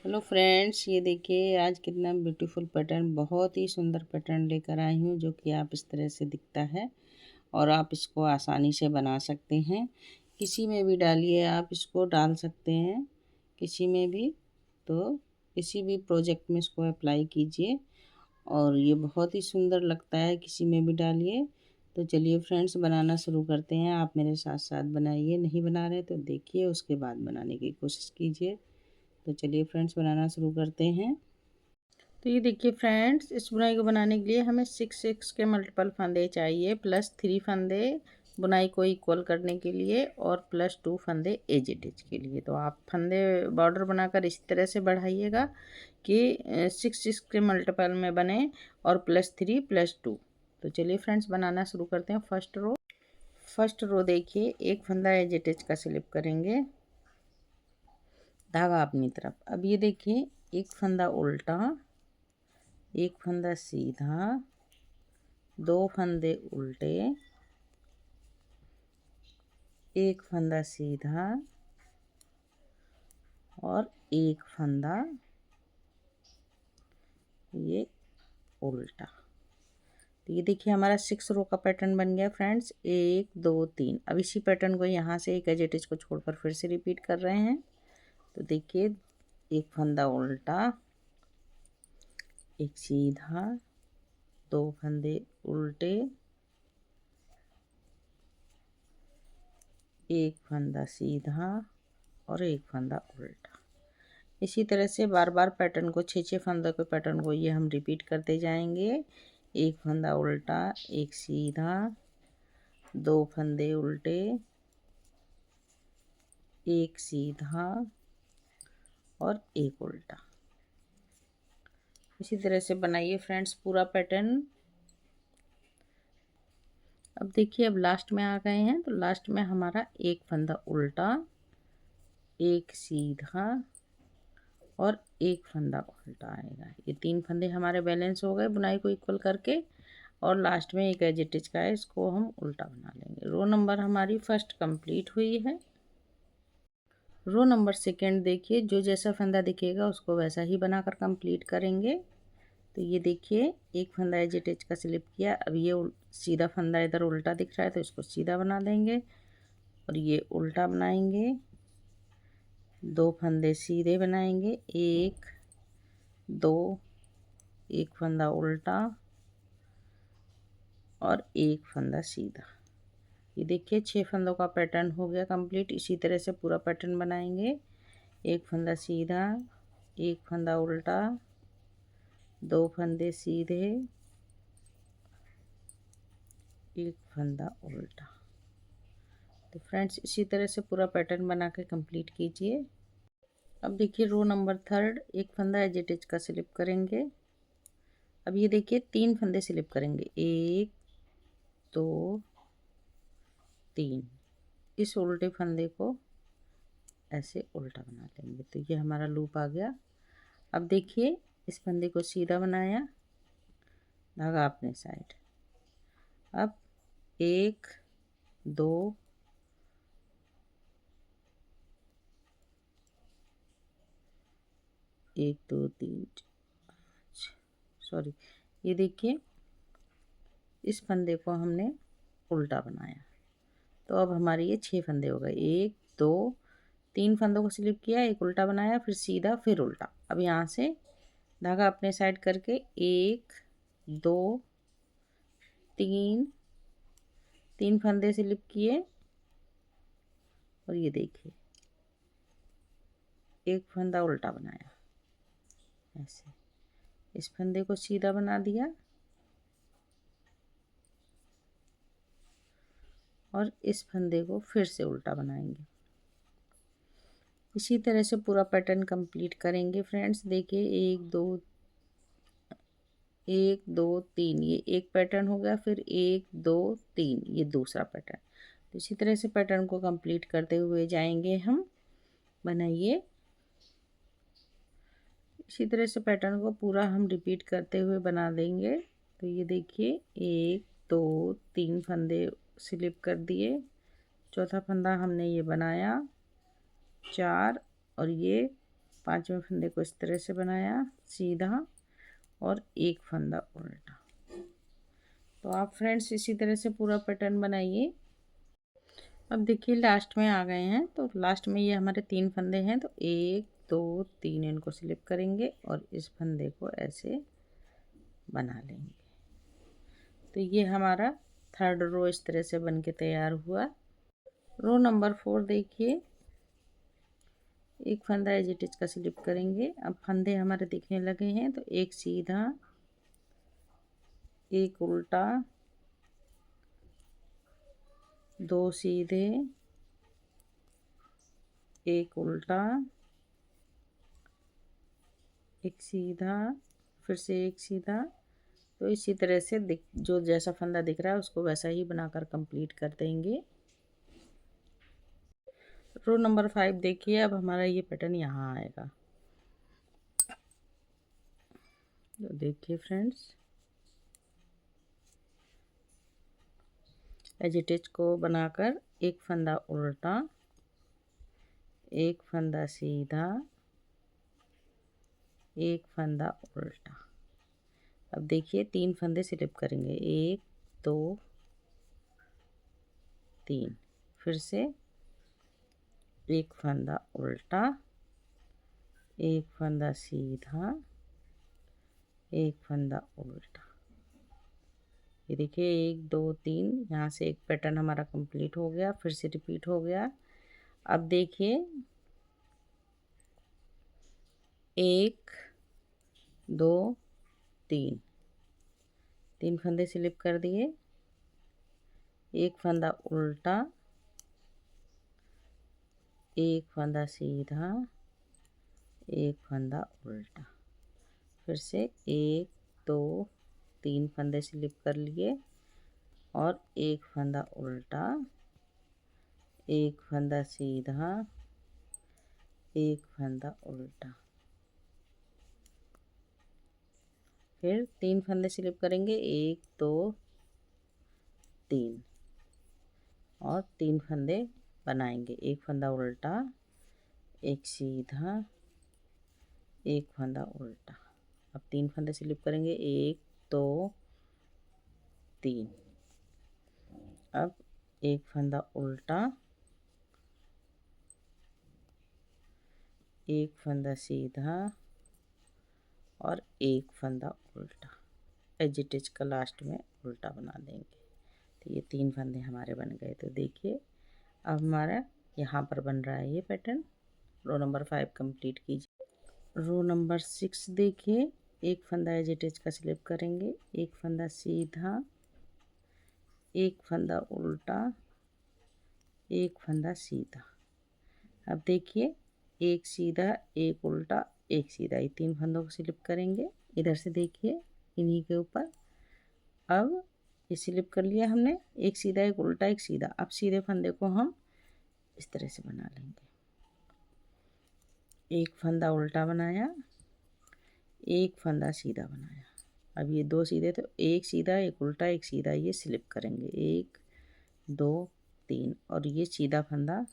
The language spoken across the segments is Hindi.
हेलो फ्रेंड्स, ये देखिए आज कितना ब्यूटीफुल पैटर्न, बहुत ही सुंदर पैटर्न लेकर आई हूँ जो कि आप इस तरह से दिखता है और आप इसको आसानी से बना सकते हैं। किसी में भी डालिए, आप इसको डाल सकते हैं किसी में भी। तो किसी भी प्रोजेक्ट में इसको अप्लाई कीजिए और ये बहुत ही सुंदर लगता है, किसी में भी डालिए। तो चलिए फ्रेंड्स, बनाना शुरू करते हैं। आप मेरे साथ साथ बनाइए, नहीं बना रहे तो देखिए, उसके बाद बनाने की कोशिश कीजिए। तो चलिए फ्रेंड्स, बनाना शुरू करते हैं। तो ये देखिए फ्रेंड्स, इस बुनाई को बनाने के लिए हमें 6 के मल्टीपल फंदे चाहिए, प्लस 3 फंदे बुनाई को इक्वल करने के लिए और प्लस 2 फंदे एज इट इज के लिए। तो आप फंदे बॉर्डर बनाकर इस तरह से बढ़ाइएगा कि 6 के मल्टीपल में बने और +3 +2। तो चलिए फ्रेंड्स, बनाना शुरू करते हैं। फर्स्ट रो देखिए, एक फंदा एज इट इज का स्लिप करेंगे, धागा अपनी तरफ। अब ये देखिए, एक फंदा उल्टा, एक फंदा सीधा, 2 फंदे उल्टे, एक फंदा सीधा और एक फंदा ये उल्टा। तो ये देखिए हमारा 6 रो का पैटर्न बन गया फ्रेंड्स, 1 2 3। अब इसी पैटर्न को यहाँ से एक एज इट इज को छोड़कर फिर से रिपीट कर रहे हैं। तो देखिए, एक फंदा उल्टा, एक सीधा, 2 फंदे उल्टे, एक फंदा सीधा और एक फंदा उल्टा। इसी तरह से बार बार पैटर्न को 6 फंदों के पैटर्न को ये हम रिपीट करते जाएंगे। एक फंदा उल्टा, एक सीधा, 2 फंदे उल्टे, एक सीधा और एक उल्टा। इसी तरह से बनाइए फ्रेंड्स पूरा पैटर्न। अब देखिए, अब लास्ट में आ गए हैं। तो लास्ट में हमारा एक फंदा उल्टा, एक सीधा और एक फंदा उल्टा आएगा। ये 3 फंदे हमारे बैलेंस हो गए बुनाई को इक्वल करके। और लास्ट में एक एज इट इज का है, इसको हम उल्टा बना लेंगे। रो नंबर हमारी फर्स्ट कंप्लीट हुई है। रो नंबर सेकंड देखिए, जो जैसा फंदा दिखेगा उसको वैसा ही बनाकर कंप्लीट करेंगे। तो ये देखिए, एक फंदा एज इट इज का स्लिप किया। अब ये सीधा फंदा इधर उल्टा दिख रहा है तो इसको सीधा बना देंगे और ये उल्टा बनाएंगे। 2 फंदे सीधे बनाएंगे, 1 2, एक फंदा उल्टा और एक फंदा सीधा। ये देखिए 6 फंदों का पैटर्न हो गया कंप्लीट। इसी तरह से पूरा पैटर्न बनाएंगे। एक फंदा सीधा, एक फंदा उल्टा, 2 फंदे सीधे, एक फंदा उल्टा। तो फ्रेंड्स, इसी तरह से पूरा पैटर्न बना के कंप्लीट कीजिए। अब देखिए, रो नंबर थर्ड, एक फंदा एज इट इज का स्लिप करेंगे। अब ये देखिए 3 फंदे स्लिप करेंगे, 1 2 3। इस उल्टे फंदे को ऐसे उल्टा बना लेंगे। तो ये हमारा लूप आ गया। अब देखिए, इस फंदे को सीधा बनाया, धागा अपने साइड। अब 1 2 1 2 3 सॉरी, ये देखिए इस फंदे को हमने उल्टा बनाया। तो अब हमारे ये 6 फंदे हो गए, 1 2 3 फंदों को स्लिप किया, एक उल्टा बनाया, फिर सीधा, फिर उल्टा। अब यहाँ से धागा अपने साइड करके 1 2 3, 3 फंदे स्लिप किए और ये देखिए एक फंदा उल्टा बनाया, ऐसे इस फंदे को सीधा बना दिया और इस फंदे को फिर से उल्टा बनाएंगे। इसी तरह से पूरा पैटर्न कंप्लीट करेंगे फ्रेंड्स। देखिए 1 2 1 2 3, ये एक पैटर्न हो गया। फिर 1 2 3, ये दूसरा पैटर्न। तो इसी तरह से पैटर्न को कंप्लीट करते हुए जाएंगे हम। बनाइए, इसी तरह से पैटर्न को पूरा हम रिपीट करते हुए बना देंगे। तो ये देखिए 1 2 3 फंदे स्लिप कर दिए, चौथा फंदा हमने ये बनाया, 4 और ये 5वें फंदे को इस तरह से बनाया सीधा और एक फंदा उल्टा। तो आप फ्रेंड्स इसी तरह से पूरा पैटर्न बनाइए। अब देखिए लास्ट में आ गए हैं, तो लास्ट में ये हमारे 3 फंदे हैं, तो 1 2 3 इनको स्लिप करेंगे और इस फंदे को ऐसे बना लेंगे। तो ये हमारा 3rd रो इस तरह से बन के तैयार हुआ। रो नंबर 4 देखिए, एक फंदा एज इट इज का स्लिप करेंगे। अब फंदे हमारे दिखने लगे हैं, तो एक सीधा, एक उल्टा, 2 सीधे, एक उल्टा, एक सीधा, फिर से एक सीधा। तो इसी तरह से जो जैसा फंदा दिख रहा है उसको वैसा ही बनाकर कंप्लीट कर देंगे। रो नंबर 5 देखिए, अब हमारा ये पैटर्न यहाँ आएगा। तो देखिए फ्रेंड्स, एज इट इज को बनाकर एक फंदा उल्टा, एक फंदा सीधा, एक फंदा उल्टा। अब देखिए 3 फंदे स्लिप करेंगे, 1 2 3, फिर से एक फंदा उल्टा, एक फंदा सीधा, एक फंदा उल्टा। ये देखिए 1 2 3, यहाँ से एक पैटर्न हमारा कंप्लीट हो गया, फिर से रिपीट हो गया। अब देखिए 1 2 3, 3 फंदे स्लिप कर दिए, एक फंदा उल्टा, एक फंदा सीधा, एक फंदा उल्टा, फिर से 1 2 3 फंदे स्लिप कर लिए और एक फंदा उल्टा, एक फंदा सीधा, एक फंदा उल्टा, फिर 3 फंदे स्लिप करेंगे, 1 2 3 और 3 फंदे बनाएंगे, एक फंदा उल्टा, एक सीधा, एक फंदा उल्टा। अब 3 फंदे स्लिप करेंगे, 1 2 3। अब एक फंदा उल्टा, एक फंदा सीधा और एक फंदा उल्टा। एज इट इज का लास्ट में उल्टा बना देंगे। तो ये 3 फंदे हमारे बन गए। तो देखिए अब हमारा यहाँ पर बन रहा है ये पैटर्न। रो नंबर 5 कंप्लीट कीजिए। रो नंबर 6 देखिए, एक फंदा एज इट इज का स्लिप करेंगे, एक फंदा सीधा, एक फंदा उल्टा, एक फंदा सीधा। अब देखिए एक सीधा, एक उल्टा, एक सीधा, ये 3 फंदों को स्लिप करेंगे। इधर से देखिए इन्हीं के ऊपर। अब ये स्लिप कर लिया हमने, एक सीधा, एक उल्टा, एक सीधा। अब सीधे फंदे को हम इस तरह से बना लेंगे। एक फंदा उल्टा बनाया, एक फंदा सीधा बनाया। अब ये 2 सीधे, तो एक सीधा, एक उल्टा, एक सीधा, ये स्लिप करेंगे, 1 2 3 और ये सीधा फंदा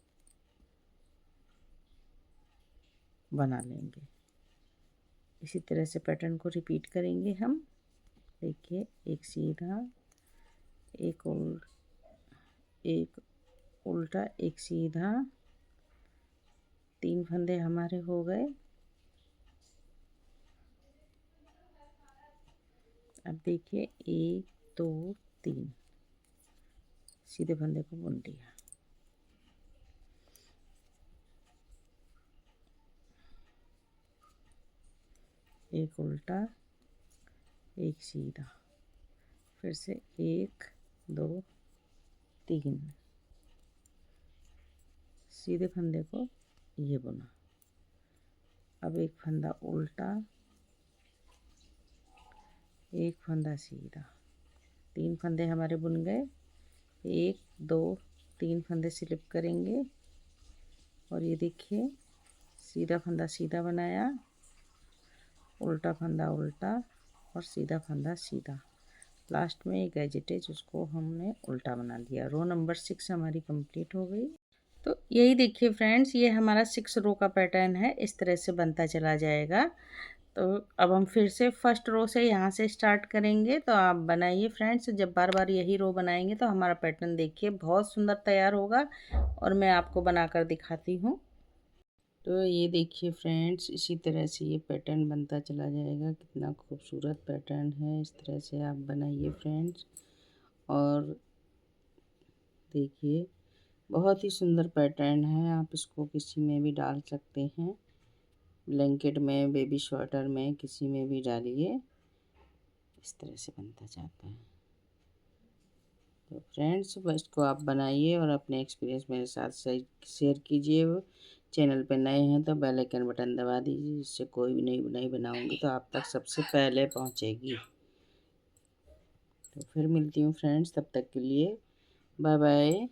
बना लेंगे। इसी तरह से पैटर्न को रिपीट करेंगे हम। देखिए एक सीधा, एक उल्टा, एक सीधा, 3 फंदे हमारे हो गए। अब देखिए 1 2 3, सीधे फंदे को बुन लिया। एक उल्टा, एक सीधा, फिर से 1 2 3, सीधे फंदे को ये बुना। अब एक फंदा उल्टा, एक फंदा सीधा, 3 फंदे हमारे बुन गए। 1 2 3 फंदे स्लिप करेंगे और ये देखिए सीधा फंदा सीधा बनाया, उल्टा फंदा उल्टा और सीधा फंदा सीधा। लास्ट में एक एज इट इज उसको हमने उल्टा बना दिया। रो नंबर 6 हमारी कंप्लीट हो गई। तो यही देखिए फ्रेंड्स, ये हमारा 6 रो का पैटर्न है, इस तरह से बनता चला जाएगा। तो अब हम फिर से फर्स्ट रो से यहाँ से स्टार्ट करेंगे। तो आप बनाइए फ्रेंड्स, जब बार-बार यही रो बनाएँगे तो हमारा पैटर्न देखिए बहुत सुंदर तैयार होगा और मैं आपको बनाकर दिखाती हूँ। तो ये देखिए फ्रेंड्स, इसी तरह से ये पैटर्न बनता चला जाएगा। कितना खूबसूरत पैटर्न है, इस तरह से आप बनाइए फ्रेंड्स। और देखिए बहुत ही सुंदर पैटर्न है, आप इसको किसी में भी डाल सकते हैं, ब्लैंकेट में, बेबी स्वेटर में, किसी में भी डालिए। इस तरह से बनता जाता है। तो फ्रेंड्स इसको आप बनाइए और अपने एक्सपीरियंस मेरे साथ शेयर कीजिए। चैनल पे नए हैं तो बेल आइकन बटन दबा दीजिए, जिससे कोई भी नई नई बनाऊंगी तो आप तक सबसे पहले पहुंचेगी। तो फिर मिलती हूँ फ्रेंड्स, तब तक के लिए बाय बाय।